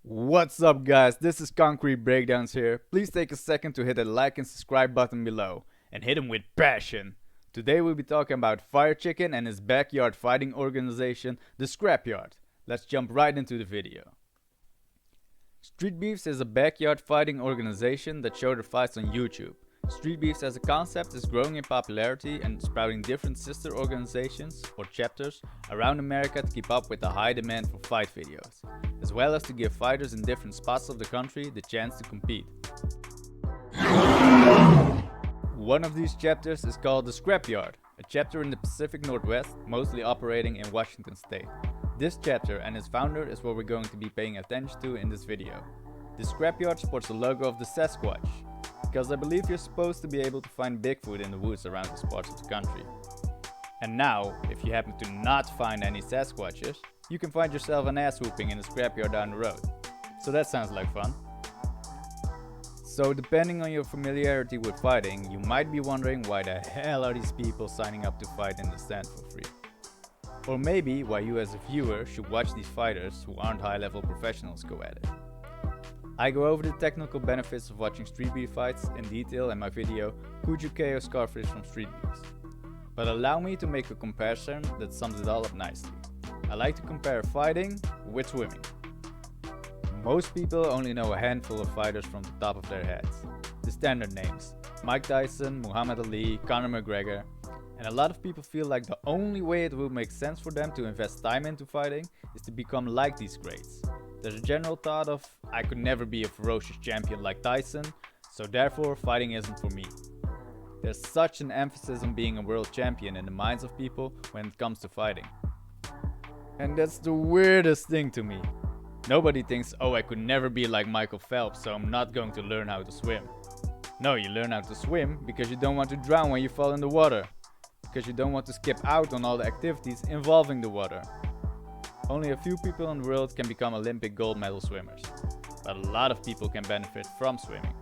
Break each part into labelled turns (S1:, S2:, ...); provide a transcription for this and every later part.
S1: What's up guys, this is Concrete Breakdowns here. Please take a second to hit the like and subscribe button below and hit them with passion. Today we'll be talking about Firechicken and his backyard fighting organization, the Scrapyard. Let's jump right into the video. Street Beefs is a backyard fighting organization that shows their fights on YouTube. Street Beefs as a concept is growing in popularity and sprouting different sister organizations or chapters around America to keep up with the high demand for fight videos, as well as to give fighters in different spots of the country the chance to compete. One of these chapters is called the Scrapyard, a chapter in the Pacific Northwest, mostly operating in Washington state. This chapter and its founder is what we're going to be paying attention to in this video. The Scrapyard sports the logo of the Sasquatch, because I believe you're supposed to be able to find Bigfoot in the woods around these parts of the country. And now, if you happen to not find any Sasquatches, you can find yourself an ass whooping in a scrapyard down the road. So that sounds like fun. So depending on your familiarity with fighting, you might be wondering why the hell are these people signing up to fight in the stand for free? Or maybe why you as a viewer should watch these fighters who aren't high-level professionals go at it. I go over the technical benefits of watching Street Beef fights in detail in my video Could You KO Scarfish from Street Beefs? But allow me to make a comparison that sums it all up nicely. I like to compare fighting with swimming. Most people only know a handful of fighters from the top of their heads. The standard names: Mike Tyson, Muhammad Ali, Conor McGregor. And a lot of people feel like the only way it will make sense for them to invest time into fighting is to become like these greats. There's a general thought of, I could never be a ferocious champion like Tyson, so therefore fighting isn't for me. There's such an emphasis on being a world champion in the minds of people when it comes to fighting. And that's the weirdest thing to me. Nobody thinks, oh, I could never be like Michael Phelps, so I'm not going to learn how to swim. No, you learn how to swim because you don't want to drown when you fall in the water. Because you don't want to skip out on all the activities involving the water. Only a few people in the world can become Olympic gold medal swimmers, but a lot of people can benefit from swimming.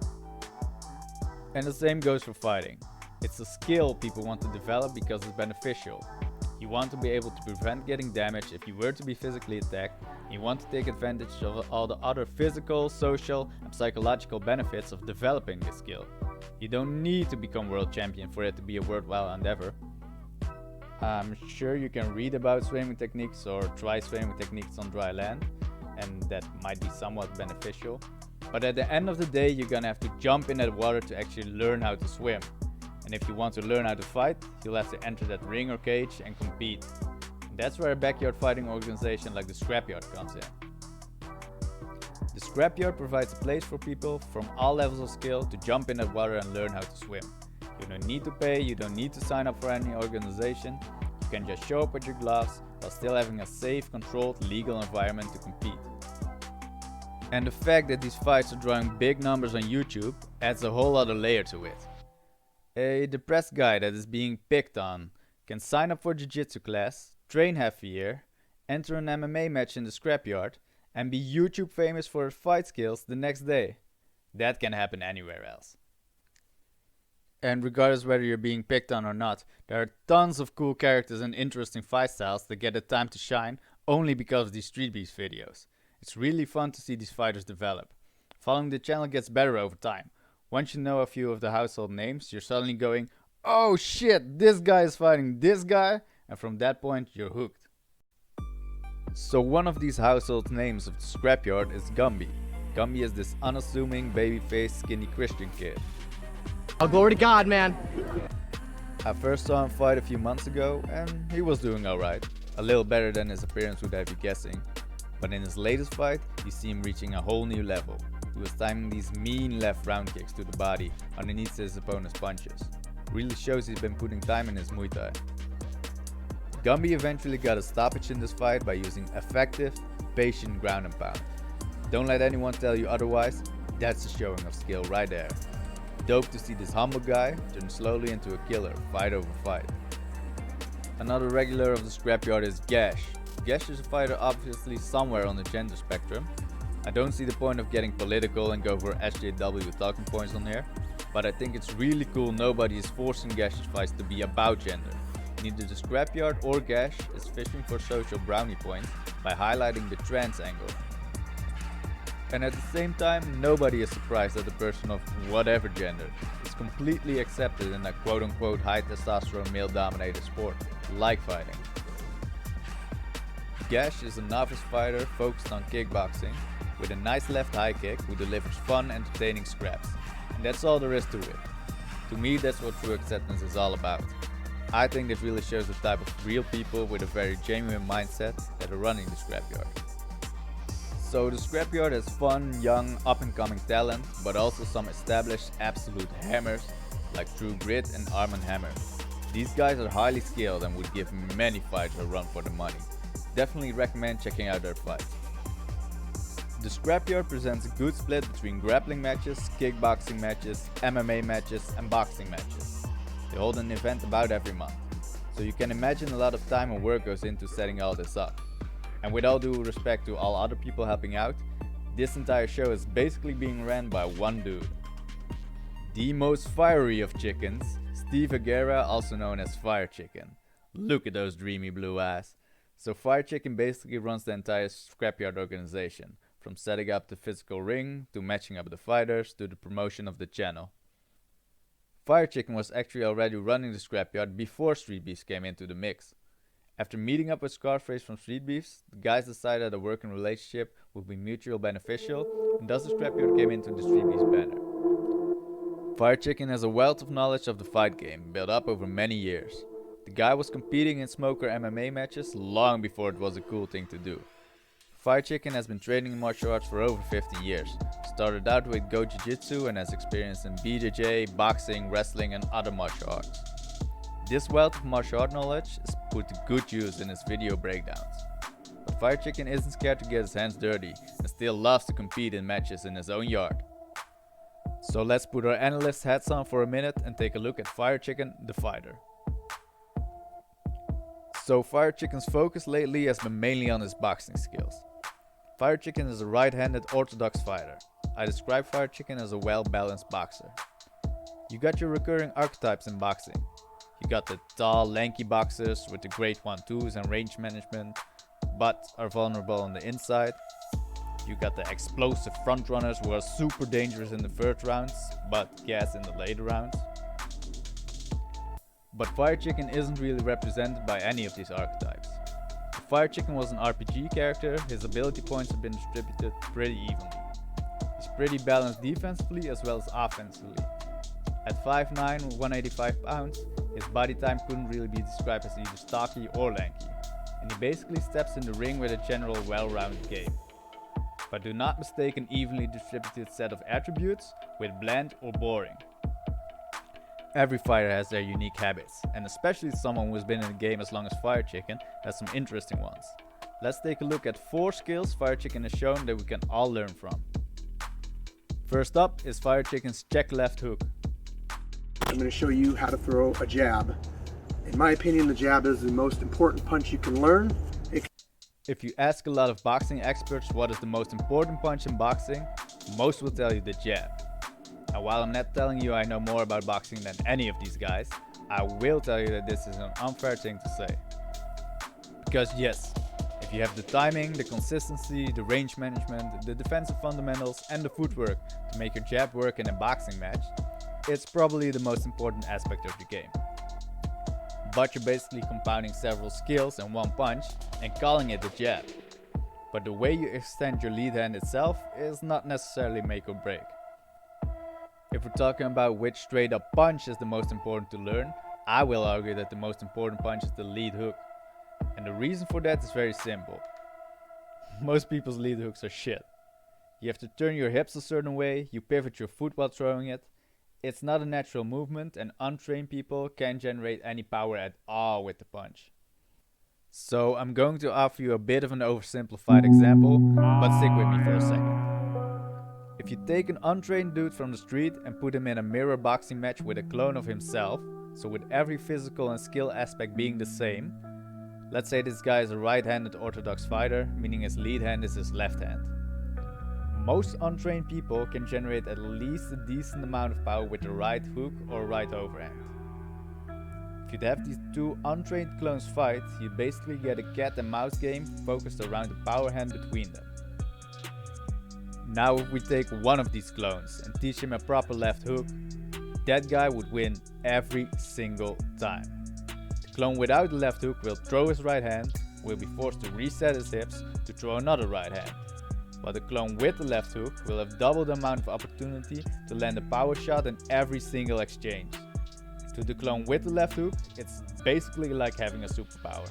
S1: And the same goes for fighting. It's a skill people want to develop because it's beneficial. You want to be able to prevent getting damaged if you were to be physically attacked, and you want to take advantage of all the other physical, social and psychological benefits of developing this skill. You don't need to become world champion for it to be a worthwhile endeavor. I'm sure you can read about swimming techniques or try swimming techniques on dry land, and that might be somewhat beneficial. But at the end of the day, you're gonna have to jump in that water to actually learn how to swim. And if you want to learn how to fight, you'll have to enter that ring or cage and compete. And that's where a backyard fighting organization like the Scrapyard comes in. The Scrapyard provides a place for people from all levels of skill to jump in that water and learn how to swim. You don't need to pay, you don't need to sign up for any organization. You can just show up with your gloves while still having a safe, controlled, legal environment to compete. And the fact that these fights are drawing big numbers on YouTube adds a whole other layer to it. A depressed guy that is being picked on can sign up for a jiu-jitsu class, train half a year, enter an MMA match in the Scrapyard, and be YouTube famous for his fight skills the next day. That can happen anywhere else. And regardless whether you're being picked on or not, there are tons of cool characters and interesting fight styles that get the time to shine only because of these Street Beefs videos. It's really fun to see these fighters develop. Following the channel gets better over time. Once you know a few of the household names, you're suddenly going, oh shit, this guy is fighting this guy, and from that point you're hooked. So one of these household names of the Scrapyard is Gumby. Gumby is this unassuming, baby-faced, skinny Christian kid.
S2: Oh, glory to God, man.
S1: I first saw him fight a few months ago and he was doing alright. A little better than his appearance would have you guessing. But in his latest fight, you see him reaching a whole new level. He was timing these mean left round kicks to the body underneath his opponent's punches. Really shows he's been putting time in his Muay Thai. Gumby eventually got a stoppage in this fight by using effective, patient ground and pound. Don't let anyone tell you otherwise, that's a showing of skill right there. Dope to see this humble guy turn slowly into a killer, fight over fight. Another regular of the Scrapyard is Gash. Gash is a fighter obviously somewhere on the gender spectrum. I don't see the point of getting political and go for SJW talking points on here, but I think it's really cool nobody is forcing Gash's fights to be about gender. Neither the Scrapyard or Gash is fishing for social brownie points by highlighting the trans angle. And at the same time, nobody is surprised that a person of whatever gender is completely accepted in a quote-unquote high testosterone male-dominated sport, like fighting. Gash is a novice fighter focused on kickboxing with a nice left high kick who delivers fun, entertaining scraps. And that's all there is to it. To me, that's what true acceptance is all about. I think it really shows the type of real people with a very genuine mindset that are running the Scrapyard. So the Scrapyard has fun, young, up-and-coming talent, but also some established absolute hammers like True Grit and Armand Hammer. These guys are highly skilled and would give many fighters a run for the money. Definitely recommend checking out their fights. The Scrapyard presents a good split between grappling matches, kickboxing matches, MMA matches and boxing matches. They hold an event about every month, so you can imagine a lot of time and work goes into setting all this up. And with all due respect to all other people helping out, this entire show is basically being ran by one dude. The most fiery of chickens, Steve Aguera, also known as Firechicken. Look at those dreamy blue eyes. So Firechicken basically runs the entire Scrapyard organization, from setting up the physical ring, to matching up the fighters, to the promotion of the channel. Firechicken was actually already running the Scrapyard before Street Beefs came into the mix. After meeting up with Scarface from Street Beefs, the guys decided that a working relationship would be mutually beneficial, and thus the Scrapyard came into the Street Beefs banner. Firechicken has a wealth of knowledge of the fight game, built up over many years. The guy was competing in smoker MMA matches long before it was a cool thing to do. Firechicken has been training in martial arts for over 15 years. Started out with Go Jiu-Jitsu and has experience in BJJ, boxing, wrestling and other martial arts. This wealth of martial art knowledge is put to good use in his video breakdowns. But Firechicken isn't scared to get his hands dirty and still loves to compete in matches in his own yard. So let's put our analyst hats on for a minute and take a look at Firechicken the fighter. So Firechicken's focus lately has been mainly on his boxing skills. Firechicken is a right-handed orthodox fighter. I describe Firechicken as a well-balanced boxer. You got your recurring archetypes in boxing. You got the tall, lanky boxers with the great 1-2s and range management, but are vulnerable on the inside. You got the explosive frontrunners who are super dangerous in the first rounds, but gas in the later rounds. But Firechicken isn't really represented by any of these archetypes. If Firechicken was an RPG character, his ability points have been distributed pretty evenly. He's pretty balanced defensively as well as offensively. At 5'9", 185 pounds, his body type couldn't really be described as either stocky or lanky, and he basically steps in the ring with a general well-rounded game. But do not mistake an evenly distributed set of attributes with bland or boring. Every fighter has their unique habits, and especially someone who's been in the game as long as Firechicken has some interesting ones. Let's take a look at 4 skills Firechicken has shown that we can all learn from. First up is Firechicken's check left hook.
S3: I'm going to show you how to throw a jab. In my opinion, the jab is the most important punch you can learn.
S1: If you ask a lot of boxing experts what is the most important punch in boxing, most will tell you the jab. And while I'm not telling you I know more about boxing than any of these guys, I will tell you that this is an unfair thing to say. Because yes, if you have the timing, the consistency, the range management, the defensive fundamentals and the footwork to make your jab work in a boxing match, it's probably the most important aspect of the game. But you're basically compounding several skills in one punch and calling it the jab. But the way you extend your lead hand itself is not necessarily make or break. If we're talking about which straight up punch is the most important to learn, I will argue that the most important punch is the lead hook. And the reason for that is very simple. Most people's lead hooks are shit. You have to turn your hips a certain way, you pivot your foot while throwing it. It's not a natural movement and untrained people can't generate any power at all with the punch. So I'm going to offer you a bit of an oversimplified example, but stick with me for a second. If you take an untrained dude from the street and put him in a mirror boxing match with a clone of himself, so with every physical and skill aspect being the same, let's say this guy is a right-handed orthodox fighter, meaning his lead hand is his left hand. Most untrained people can generate at least a decent amount of power with the right hook or right overhand. If you'd have these two untrained clones fight, you'd basically get a cat and mouse game focused around the power hand between them. Now if we take one of these clones and teach him a proper left hook, that guy would win every single time. The clone without the left hook will throw his right hand, will be forced to reset his hips to throw another right hand. While the clone with the left hook will have double the amount of opportunity to land a power shot in every single exchange. To the clone with the left hook, it's basically like having a superpower.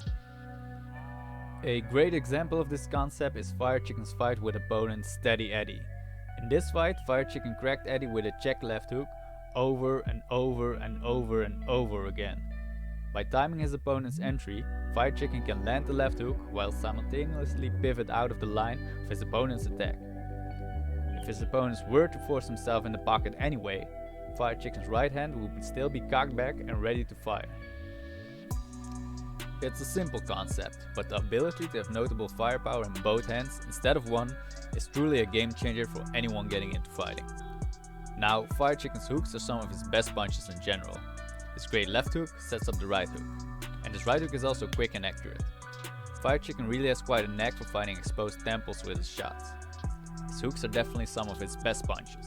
S1: A great example of this concept is Firechicken's fight with opponent Steady Eddie. In this fight, Firechicken cracked Eddie with a check left hook over and over and over and over again. By timing his opponent's entry, Firechicken can land the left hook while simultaneously pivot out of the line of his opponent's attack. If his opponent were to force himself in the pocket anyway, Firechicken's right hand would still be cocked back and ready to fire. It's a simple concept, but the ability to have notable firepower in both hands instead of one is truly a game changer for anyone getting into fighting. Now, Firechicken's hooks are some of his best punches in general. His great left hook sets up the right hook, and his right hook is also quick and accurate. Firechicken really has quite a knack for finding exposed temples with his shots. His hooks are definitely some of his best punches.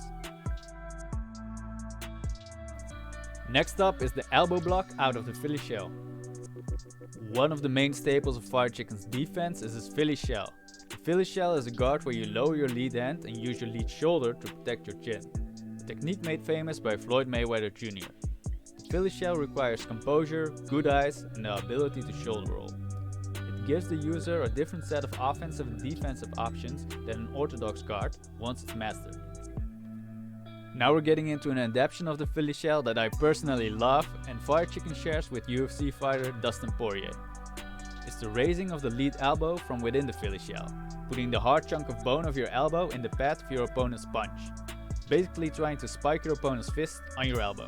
S1: Next up is the elbow block out of the Philly shell. One of the main staples of Firechicken's defense is his Philly shell. The Philly shell is a guard where you lower your lead hand and use your lead shoulder to protect your chin. A technique made famous by Floyd Mayweather Jr. The Philly shell requires composure, good eyes, and the ability to shoulder roll. It gives the user a different set of offensive and defensive options than an orthodox guard once it's mastered. Now we're getting into an adaptation of the Philly shell that I personally love and Firechicken shares with UFC fighter Dustin Poirier. It's the raising of the lead elbow from within the Philly shell, putting the hard chunk of bone of your elbow in the path of your opponent's punch. Basically trying to spike your opponent's fist on your elbow.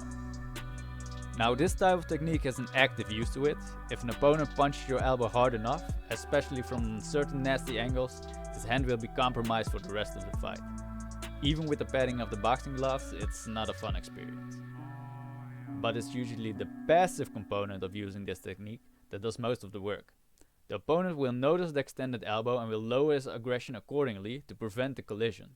S1: Now this type of technique has an active use to it. If an opponent punches your elbow hard enough, especially from certain nasty angles, his hand will be compromised for the rest of the fight. Even with the padding of the boxing gloves, it's not a fun experience. But it's usually the passive component of using this technique that does most of the work. The opponent will notice the extended elbow and will lower his aggression accordingly to prevent the collision.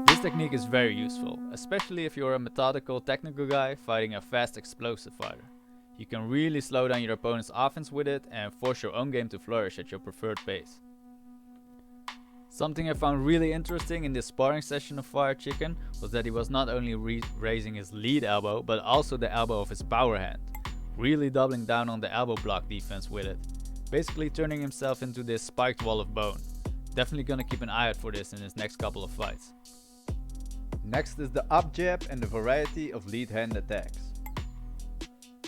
S1: This technique is very useful, especially if you're a methodical technical guy fighting a fast explosive fighter. You can really slow down your opponent's offense with it and force your own game to flourish at your preferred pace. Something I found really interesting in this sparring session of Firechicken was that he was not only raising his lead elbow, but also the elbow of his power hand, really doubling down on the elbow block defense with it, basically turning himself into this spiked wall of bone. Definitely gonna keep an eye out for this in his next couple of fights. Next is the up jab and the variety of lead hand attacks.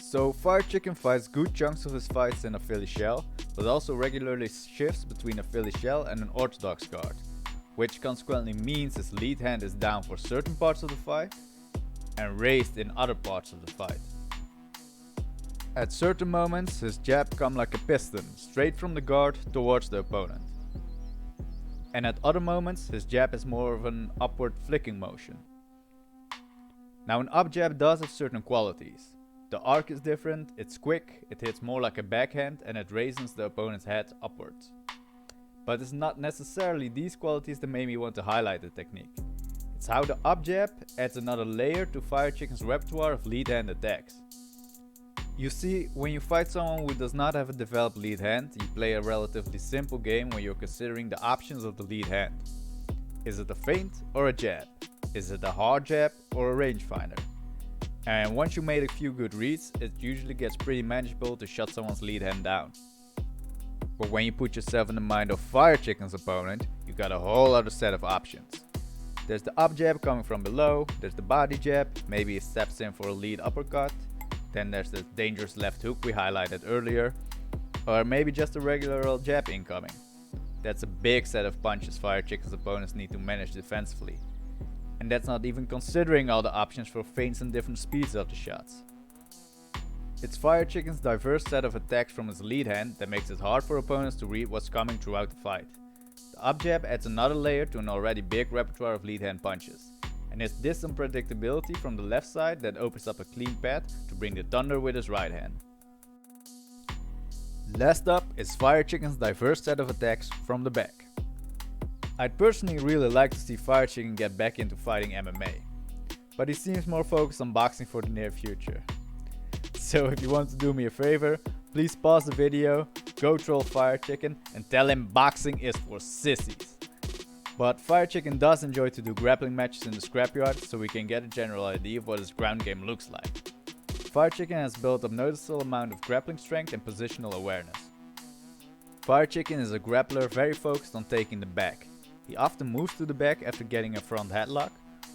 S1: So Firechicken fights good chunks of his fights in a Philly shell, but also regularly shifts between a Philly shell and an orthodox guard, which consequently means his lead hand is down for certain parts of the fight and raised in other parts of the fight. At certain moments his jab comes like a piston, straight from the guard towards the opponent. And at other moments his jab is more of an upward flicking motion. Now an up jab does have certain qualities. The arc is different, it's quick, it hits more like a backhand and it raises the opponent's head upwards. But it's not necessarily these qualities that made me want to highlight the technique. It's how the up jab adds another layer to Firechicken's repertoire of lead hand attacks. You see, when you fight someone who does not have a developed lead hand, you play a relatively simple game when you're considering the options of the lead hand. Is it a feint or a jab? Is it a hard jab or a rangefinder? And once you made a few good reads, it usually gets pretty manageable to shut someone's lead hand down. But when you put yourself in the mind of Firechicken's opponent, you got a whole other set of options. There's the up jab coming from below, there's the body jab, maybe he steps in for a lead uppercut, then there's the dangerous left hook we highlighted earlier, or maybe just a regular old jab incoming. That's a big set of punches Firechicken's opponents need to manage defensively. And that's not even considering all the options for feints and different speeds of the shots. It's Firechicken's diverse set of attacks from his lead hand that makes it hard for opponents to read what's coming throughout the fight. The up jab adds another layer to an already big repertoire of lead hand punches. And it's this unpredictability from the left side that opens up a clean path to bring the thunder with his right hand. Last up is Firechicken's diverse set of attacks from the back. I'd personally really like to see Firechicken get back into fighting MMA, but he seems more focused on boxing for the near future. So if you want to do me a favor, please pause the video, go troll Firechicken and tell him boxing is for sissies. But Firechicken does enjoy to do grappling matches in the Scrapyard, so we can get a general idea of what his ground game looks like. Firechicken has built up noticeable amount of grappling strength and positional awareness. Firechicken is a grappler very focused on taking the back. He often moves to the back after getting a front headlock,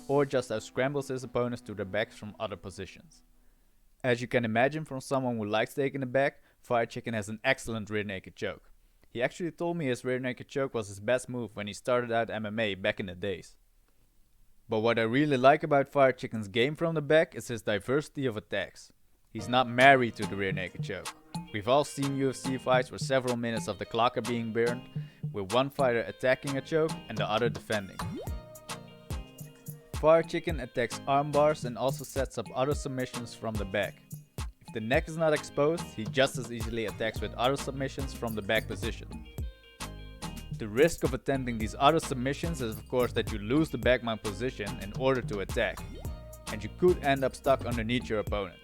S1: or just out-scrambles his opponents to their backs from other positions. As you can imagine from someone who likes taking the back, Firechicken has an excellent rear naked choke. He actually told me his rear naked choke was his best move when he started out MMA back in the days. But what I really like about Firechicken's game from the back is his diversity of attacks. He's not married to the rear naked choke. We've all seen UFC fights where several minutes of the clock are being burned, with one fighter attacking a choke and the other defending. Firechicken attacks arm bars and also sets up other submissions from the back. If the neck is not exposed, he just as easily attacks with other submissions from the back position. The risk of attempting these other submissions is of course that you lose the back mount position in order to attack, and you could end up stuck underneath your opponent.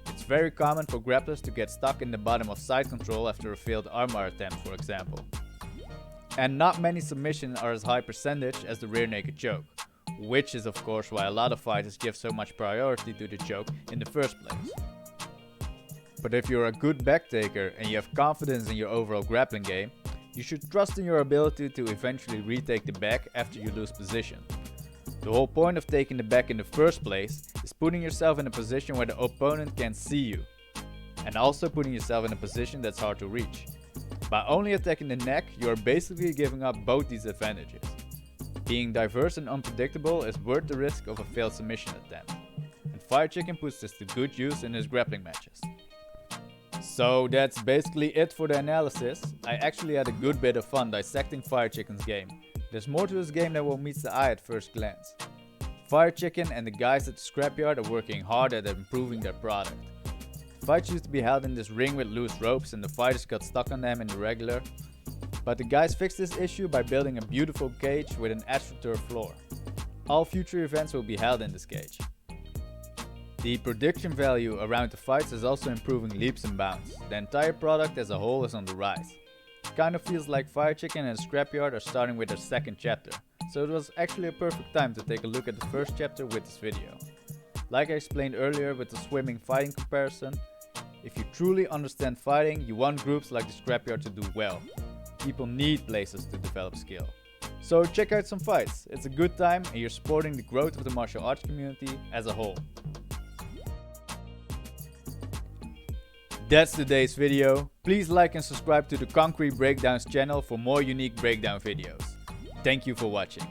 S1: It's very common for grapplers to get stuck in the bottom of side control after a failed armbar attempt, for example. And not many submissions are as high percentage as the rear naked choke, which is of course why a lot of fighters give so much priority to the choke in the first place. But if you're a good back taker and you have confidence in your overall grappling game, you should trust in your ability to eventually retake the back after you lose position. The whole point of taking the back in the first place is putting yourself in a position where the opponent can see you, and also putting yourself in a position that's hard to reach. By only attacking the neck, you are basically giving up both these advantages. Being diverse and unpredictable is worth the risk of a failed submission attempt, and Firechicken puts this to good use in his grappling matches. So that's basically it for the analysis. I actually had a good bit of fun dissecting Firechicken's game. There's more to his game than what meets the eye at first glance. Firechicken and the guys at the Scrapyard are working hard at improving their product. Fights used to be held in this ring with loose ropes and the fighters got stuck on them in the regular, but the guys fixed this issue by building a beautiful cage with an AstroTurf floor. All future events will be held in this cage. The prediction value around the fights is also improving leaps and bounds. The entire product as a whole is on the rise. It kind of feels like Firechicken and Scrapyard are starting with their second chapter, so it was actually a perfect time to take a look at the first chapter with this video. Like I explained earlier with the swimming fighting comparison, if you truly understand fighting, you want groups like the Scrapyard to do well. People need places to develop skill. So check out some fights, it's a good time and you're supporting the growth of the martial arts community as a whole. That's today's video. Please like and subscribe to the Concrete Breakdowns channel for more unique breakdown videos. Thank you for watching.